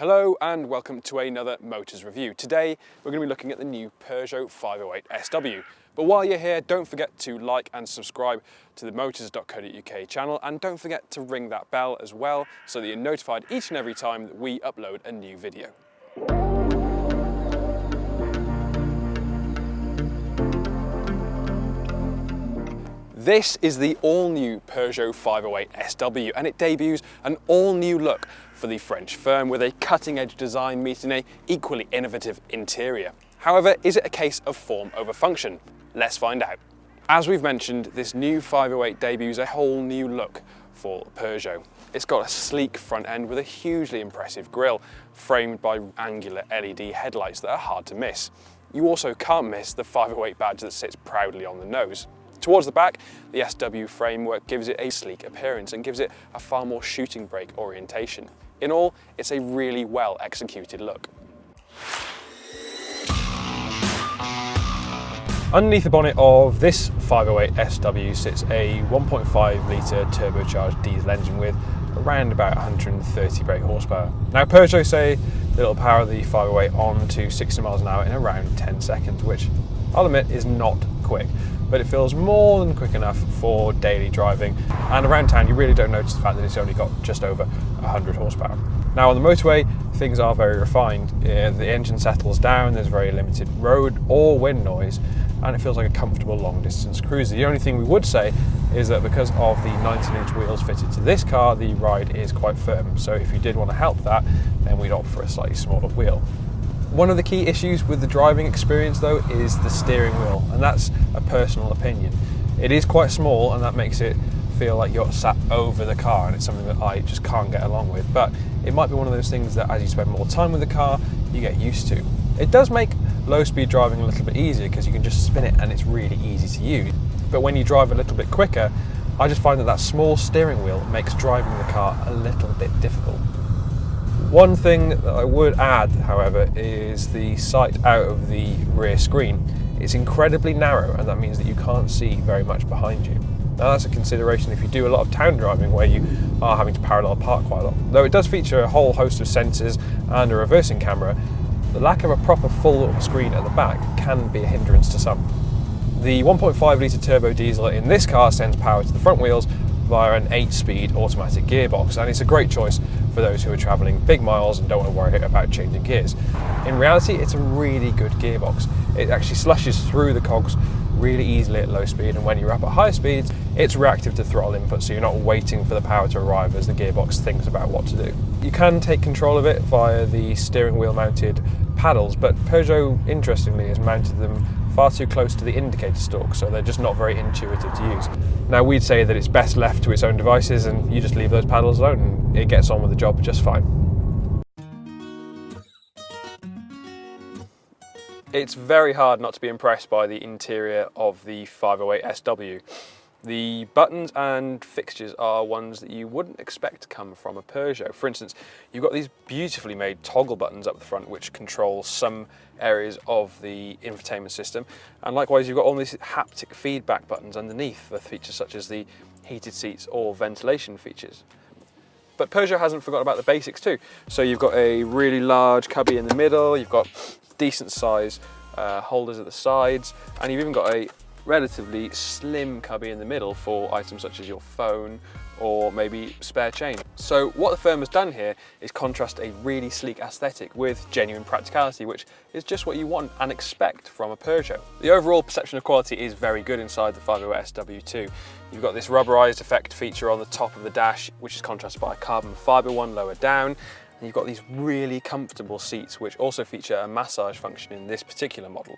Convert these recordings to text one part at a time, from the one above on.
Hello and welcome to another Motors review. Today we're going to be looking at the new Peugeot 508 SW. But while you're here, don't forget to like and subscribe to the motors.co.uk channel, and don't forget to ring that bell as well so that you're notified each and every time that we upload a new video. This is the all-new Peugeot 508 SW, and it debuts an all-new look for the French firm with a cutting-edge design meeting an equally innovative interior. However, is it a case of form over function? Let's find out. As we've mentioned, this new 508 debuts a whole new look for Peugeot. It's got a sleek front end with a hugely impressive grille, framed by angular LED headlights that are hard to miss. You also can't miss the 508 badge that sits proudly on the nose. Towards the back, the SW framework gives it a sleek appearance and gives it a far more shooting brake orientation. In all, it's a really well executed look. Underneath the bonnet of this 508 SW sits a 1.5 litre turbocharged diesel engine with around about 130 brake horsepower. Now Peugeot say that it'll power the 508 on to 60 miles an hour in around 10 seconds, which I'll admit is not quick, but it feels more than quick enough for daily driving, and around town you really don't notice the fact that it's only got just over 100 horsepower. Now on the motorway things are very refined. The engine settles down, there's very limited road or wind noise, and it feels like a comfortable long distance cruiser. The only thing we would say is that because of the 19-inch wheels fitted to this car, the ride is quite firm, so if you did want to help that, then we'd opt for a slightly smaller wheel. One of the key issues with the driving experience though is the steering wheel, and that's a personal opinion. It is quite small and that makes it feel like you're sat over the car, and it's something that I just can't get along with, but it might be one of those things that as you spend more time with the car, you get used to. It does make low speed driving a little bit easier because you can just spin it and it's really easy to use. But when you drive a little bit quicker, I just find that that small steering wheel makes driving the car a little bit difficult. One thing that I would add, however, is the sight out of the rear screen. It's incredibly narrow, and that means that you can't see very much behind you. Now that's a consideration if you do a lot of town driving where you are having to parallel park quite a lot. Though it does feature a whole host of sensors and a reversing camera, the lack of a proper full screen at the back can be a hindrance to some. The 1.5 litre turbo diesel in this car sends power to the front wheels via an 8-speed automatic gearbox, and it's a great choice for those who are travelling big miles and don't want to worry about changing gears. In reality, it's a really good gearbox. It actually slushes through the cogs really easily at low speed, and when you're up at high speeds, it's reactive to throttle input, so you're not waiting for the power to arrive as the gearbox thinks about what to do. You can take control of it via the steering wheel mounted paddles, but Peugeot, interestingly, has mounted them far too close to the indicator stalk, so they're just not very intuitive to use. Now we'd say that it's best left to its own devices and you just leave those paddles alone and it gets on with the job just fine. It's very hard not to be impressed by the interior of the 508 SW. The buttons and fixtures are ones that you wouldn't expect to come from a Peugeot. For instance, you've got these beautifully made toggle buttons up the front which control some areas of the infotainment system, and likewise you've got all these haptic feedback buttons underneath for features such as the heated seats or ventilation features. But Peugeot hasn't forgotten about the basics too. So you've got a really large cubby in the middle, you've got decent size holders at the sides, and you've even got a relatively slim cubby in the middle for items such as your phone or maybe spare chain. So what the firm has done here is contrast a really sleek aesthetic with genuine practicality, which is just what you want and expect from a Peugeot. The overall perception of quality is very good inside the 508 SW2. You've got this rubberized effect feature on the top of the dash, which is contrasted by a carbon fibre one lower down. And you've got these really comfortable seats, which also feature a massage function in this particular model.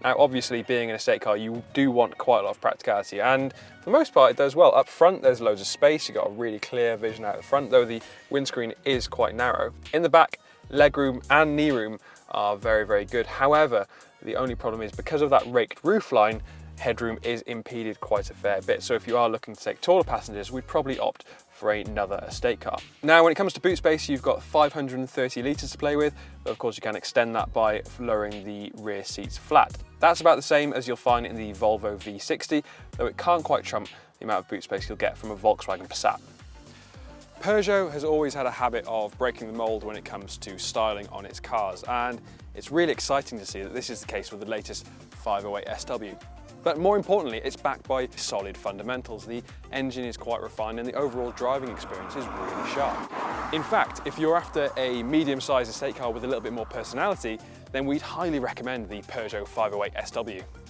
Now obviously, being an estate car, you do want quite a lot of practicality, and for the most part it does well. Up front there's loads of space, you've got a really clear vision out the front, though the windscreen is quite narrow. In the back, legroom and knee room are very, very good. However, the only problem is because of that raked roofline, headroom is impeded quite a fair bit. So if you are looking to take taller passengers, we'd probably opt for another estate car. Now when it comes to boot space, you've got 530 litres to play with, but of course you can extend that by lowering the rear seats flat. That's about the same as you'll find in the Volvo V60, though it can't quite trump the amount of boot space you'll get from a Volkswagen Passat. Peugeot has always had a habit of breaking the mold when it comes to styling on its cars, and it's really exciting to see that this is the case with the latest 508 SW. But more importantly, it's backed by solid fundamentals. The engine is quite refined and the overall driving experience is really sharp. In fact, if you're after a medium-sized estate car with a little bit more personality, then we'd highly recommend the Peugeot 508 SW.